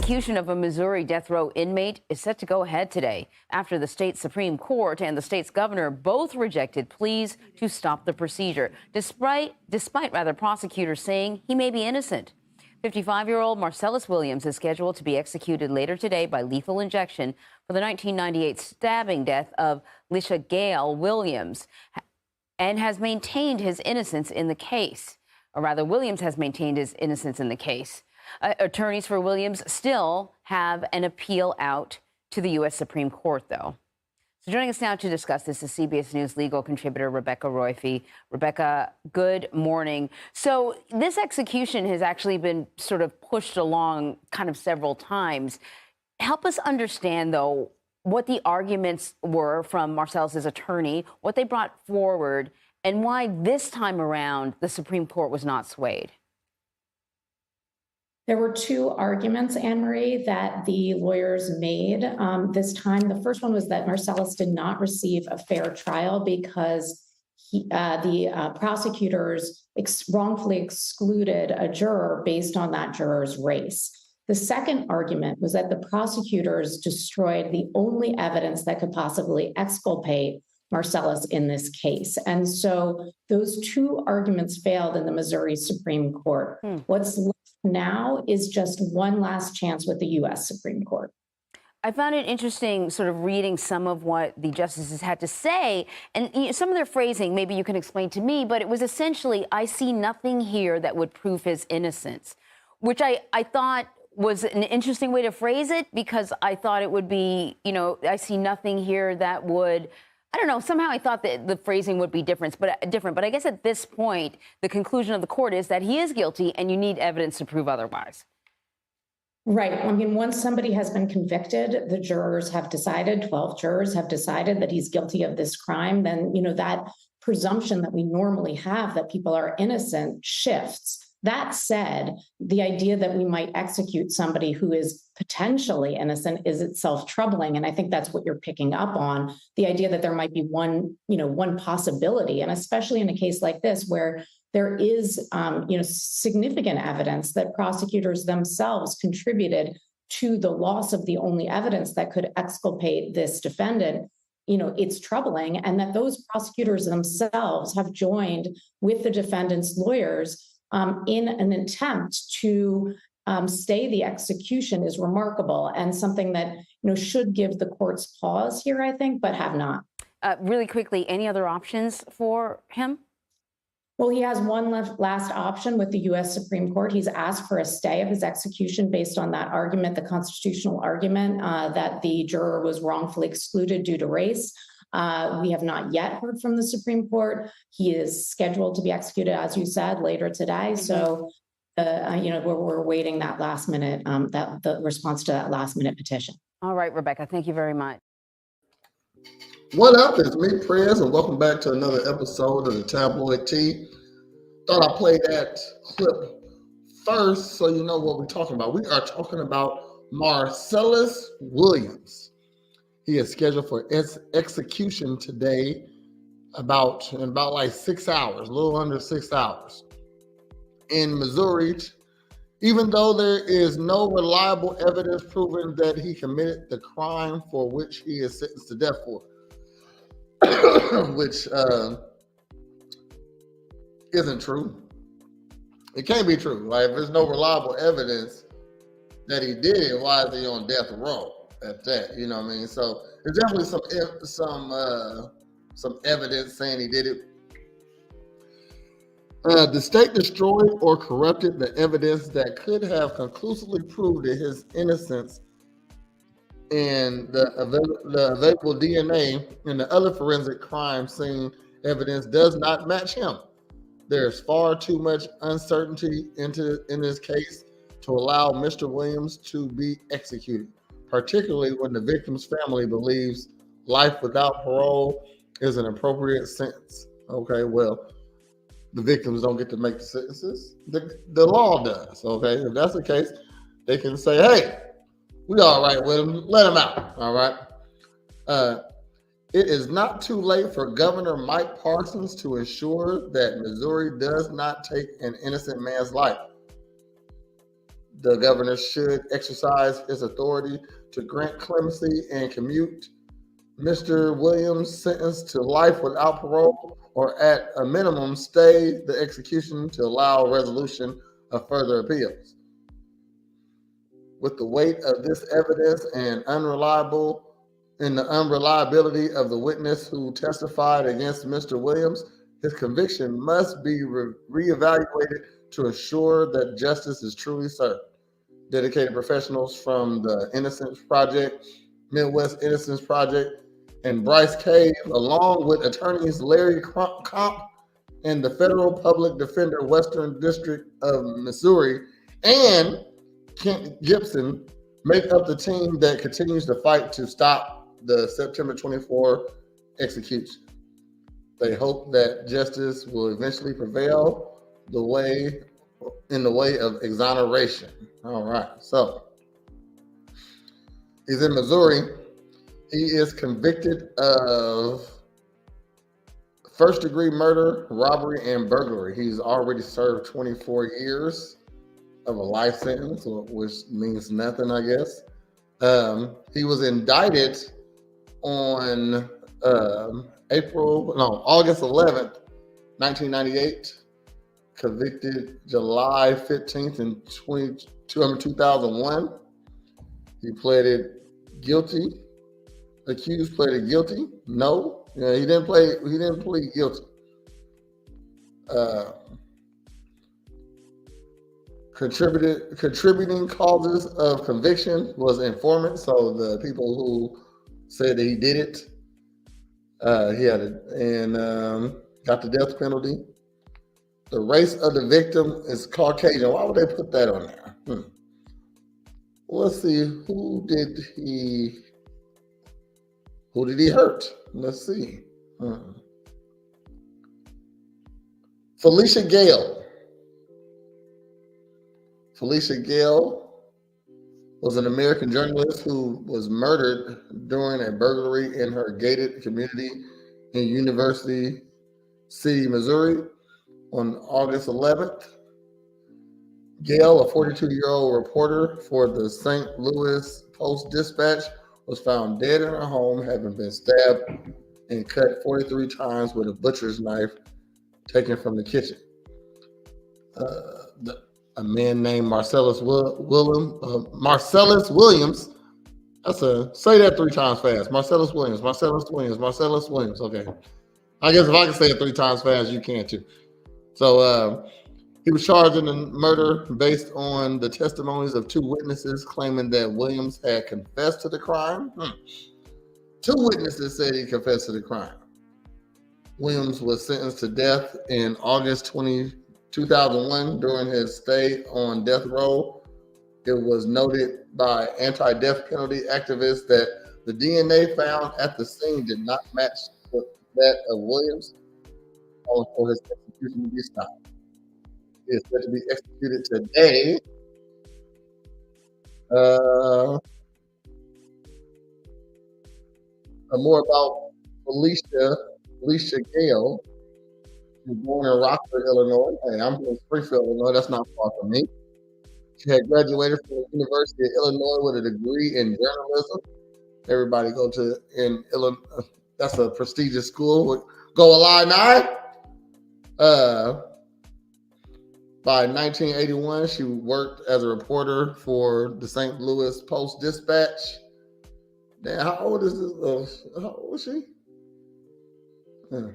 execution of a Missouri death row inmate is set to go ahead today after the state Supreme Court and the state's governor both rejected pleas to stop the procedure, despite prosecutors saying he may be innocent. 55-year-old Marcellus Williams is scheduled to be executed later today by lethal injection for the 1998 stabbing death of Lisha Gale Williams and has maintained his innocence in the case. Or rather, Williams has maintained his innocence in the case. Attorneys for Williams still have an appeal out to the U.S. Supreme Court, though. So joining us now to discuss this is CBS News legal contributor Rebecca Roiphe. Rebecca, good morning. So this execution has actually been sort of pushed along kind of several times. Help us understand, though, what the arguments were from Marcellus's attorney, what they brought forward, and why this time around the Supreme Court was not swayed. There were two arguments, Anne-Marie, that the lawyers made this time. The first one was that Marcellus did not receive a fair trial because the prosecutors wrongfully excluded a juror based on that juror's race. The second argument was that the prosecutors destroyed the only evidence that could possibly exculpate Marcellus in this case. And so those two arguments failed in the Missouri Supreme Court. What's left now is just one last chance with the U.S. Supreme Court. I found it interesting sort of reading some of what the justices had to say, and some of their phrasing, maybe you can explain to me, but it was essentially, I see nothing here that would prove his innocence, which I thought was an interesting way to phrase it, because I thought it would be, I see nothing here that would, I don't know, somehow I thought that the phrasing would be different, but I guess at this point, the conclusion of the court is that he is guilty and you need evidence to prove otherwise. Right. I mean, once somebody has been convicted, the jurors have decided, 12 jurors have decided that he's guilty of this crime, then, that presumption that we normally have that people are innocent shifts. That said, the idea that we might execute somebody who is potentially innocent is itself troubling. And I think that's what you're picking up on, the idea that there might be one possibility. And especially in a case like this, where there is, significant evidence that prosecutors themselves contributed to the loss of the only evidence that could exculpate this defendant, it's troubling. And that those prosecutors themselves have joined with the defendant's lawyers in an attempt to stay the execution is remarkable, and something that should give the courts pause here, I think, but have not. Really quickly, any other options for him? Well, he has one last option with the U.S. Supreme Court. He's asked for a stay of his execution based on that argument, the constitutional argument that the juror was wrongfully excluded due to race. We have not yet heard from the Supreme Court. He is scheduled to be executed, as you said, later today. So, we're waiting that last minute, the response to that last minute petition. All right, Rebecca, thank you very much. What up? It's me, Prez, and welcome back to another episode of the Tabloid Tea. Thought I'd play that clip first so you know what we're talking about. We are talking about Marcellus Williams. He is scheduled for execution today in about like 6 hours, a little under 6 hours. In Missouri, even though there is no reliable evidence proving that he committed the crime for which he is sentenced to death for, which isn't true. It can't be true. Like, if there's no reliable evidence that he did it, why is he on death row at that? You know what I mean? So there's definitely some evidence saying he did it. The state destroyed or corrupted the evidence that could have conclusively proved his innocence, and the available DNA and the other forensic crime scene evidence does not match him. There's far too much uncertainty in this case to allow Mr. Williams to be executed, particularly when the victim's family believes life without parole is an appropriate sentence. Okay, well, the victims don't get to make the sentences. The law does, okay? If that's the case, they can say, hey, we all right with him, let him out, all right? It is not too late for Governor Mike Parsons to ensure that Missouri does not take an innocent man's life. the governor should exercise his authority to grant clemency and commute Mr. Williams' sentence to life without parole, or at a minimum, stay the execution to allow resolution of further appeals. With the weight of this evidence and the unreliability of the witness who testified against Mr. Williams, his conviction must be reevaluated to ensure that justice is truly served. Dedicated professionals from the Innocence Project, Midwest Innocence Project, and Bryce Cave, along with attorneys Larry Comp and the Federal Public Defender, Western District of Missouri, and Kent Gibson, make up the team that continues to fight to stop the September 24 execution. They hope that justice will eventually prevail in the way of exoneration. All right, so he's in Missouri. He is convicted of first-degree murder, robbery, and burglary. He's already served 24 years of a life sentence, which means nothing, I guess. He was indicted on August 11th, 1998, convicted July 15th in 2001. He pleaded guilty. Accused pleaded guilty. No, he didn't plead guilty. Contributing causes of conviction was informant. So the people who said that he did it, he had it, and got the death penalty. The race of the victim is Caucasian. Why would they put that on there? Let's see, who did he hurt? Let's see. Felicia Gale. Felicia Gale was an American journalist who was murdered during a burglary in her gated community in University City, Missouri on August 11th. Gale, a 42-year-old reporter for the St. Louis Post-Dispatch, was found dead in her home, having been stabbed and cut 43 times with a butcher's knife taken from the kitchen. A man named Marcellus Williams. Say that 3 times fast. Marcellus Williams. Okay. I guess if I can say it 3 times fast, you can too. So he was charged in the murder based on the testimonies of 2 witnesses claiming that Williams had confessed to the crime. 2 witnesses said he confessed to the crime. Williams was sentenced to death in August 2001 during his stay on death row. It was noted by anti-death penalty activists that the DNA found at the scene did not match that of Williams, calling for his execution to be stopped. He is set to be executed today. More about Felicia Gale. She was born in Rockford, Illinois. Hey, I'm from Springfield, Illinois. That's not far from me. She had graduated from the University of Illinois with a degree in journalism. Everybody go to in Illinois. That's a prestigious school. Go Illini. By 1981, she worked as a reporter for the St. Louis Post-Dispatch. Damn, how old is this? How old was she? How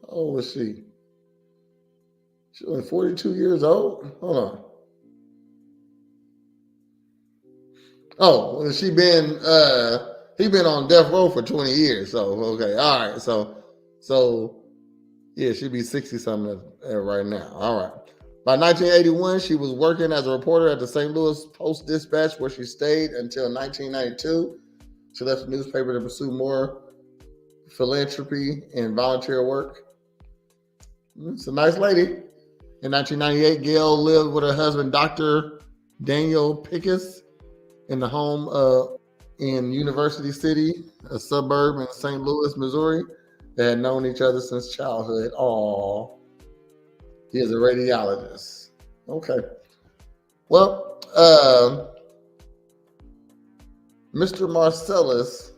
old was she? She was 42 years old? Hold on. Oh, well, he been on death row for 20 years. So, okay. All right. So yeah, she'd be 60 something right now. All right. By 1981, she was working as a reporter at the St. Louis Post-Dispatch, where she stayed until 1992. She left the newspaper to pursue more philanthropy and volunteer work. It's a nice lady. In 1998, Gale lived with her husband, Dr. Daniel Pickus, in the home in University City, a suburb in St. Louis, Missouri. They had known each other since childhood. Aww. He is a radiologist. Okay. Well, Mr. Marcellus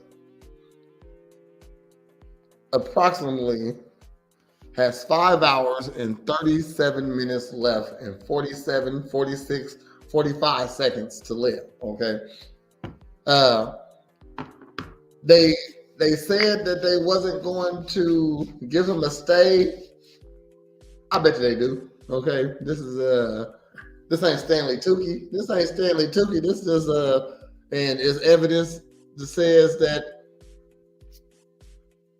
approximately has 5 hours and 37 minutes left and 47, 46, 45 seconds to live. Okay. They said that they wasn't going to give him a stay. I bet you they do. Okay. This ain't Stanley Tukey. This ain't Stanley Tukey. This is and is evidence that says that,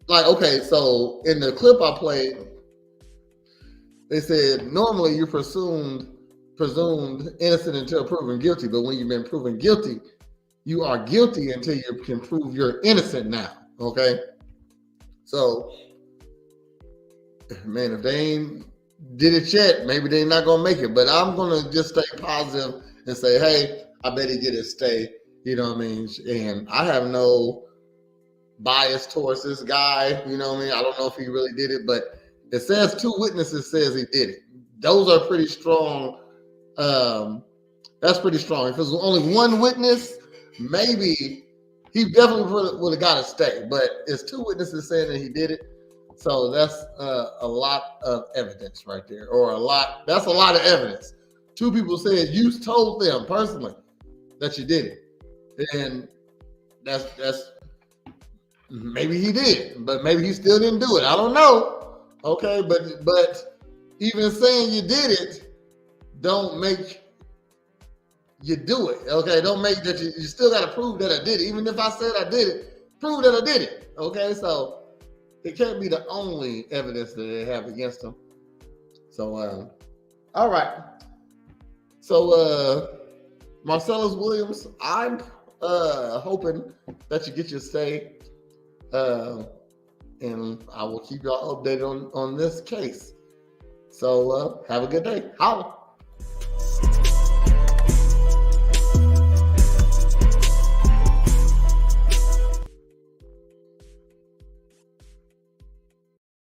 like, okay, so in the clip I played, they said normally you're presumed innocent until proven guilty, but when you've been proven guilty, you are guilty until you can prove you're innocent now. Okay. So, man, if they ain't did it yet, maybe they're not gonna make it. But I'm gonna just stay positive and say, hey, I bet he get his stay. You know what I mean? And I have no bias towards this guy. You know what I mean? I don't know if he really did it, but it says 2 witnesses says he did it. Those are pretty strong. That's pretty strong. If it was only 1 witness, maybe he definitely would have got a stay. But it's 2 witnesses saying that he did it. So that's a lot of evidence right there, that's a lot of evidence. 2 people said you told them personally that you did it. And that's maybe he did, but maybe he still didn't do it. I don't know. Okay, but even saying you did it don't make you do it. Okay, don't make that you still got to prove that I did it. Even if I said I did it, prove that I did it. Okay, so it can't be the only evidence that they have against him. So, all right. So, Marcellus Williams, I'm hoping that you get your stay, and I will keep y'all updated on this case. So, have a good day. Holla.